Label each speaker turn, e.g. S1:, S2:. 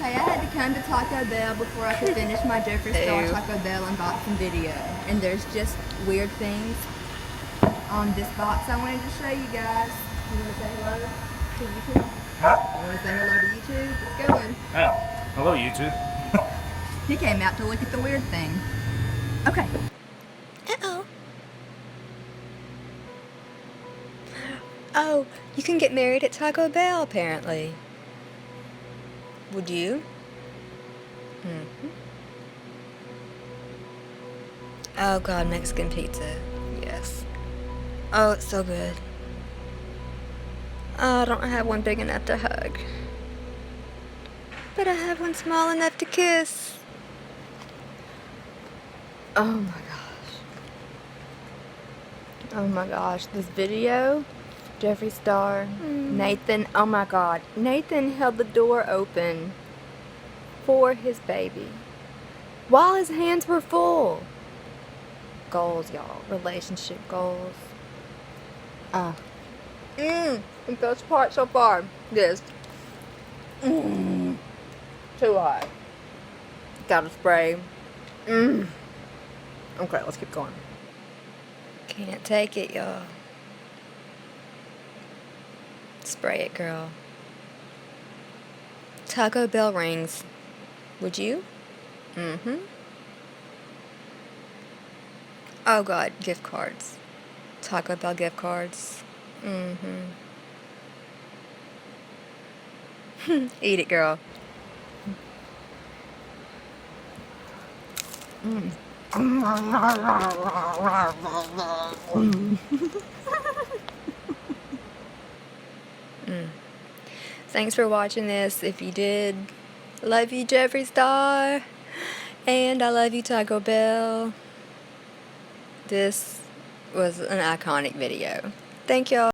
S1: Okay, I had to come to Taco Bell before I could finish my Jeffree Starr Taco Bell unboxing video. And there's just weird things on this box I wanted to show you guys. You want to say hello to YouTube? You want to say hello to YouTube? It's going.
S2: Oh, hello YouTube.
S1: He came out to look at the weird thing. Okay.
S3: Uh-oh. Oh, you can get married at Taco Bell, apparently. Would you? Oh, God, Mexican pizza. Yes. Oh, it's so good. Oh, I don't have one big enough to hug. But I have one small enough to kiss.
S1: Oh my gosh. Oh my gosh. This video, Jeffree Starr, Nathan, oh my God. Nathan held the door open for his baby while his hands were full. Goals, y'all. Relationship goals. The best part so far. This. Too hot. Gotta spray. Okay, let's keep going.
S3: Can't take it, y'all. Spray it, girl. Taco Bell rings. Would you? Oh, God, gift cards. Taco Bell gift cards. Eat it, girl. Thanks for watching this. If you did, love you, Jeffree Starr. And I love you, Taco Bell. This was an iconic video. Thank y'all.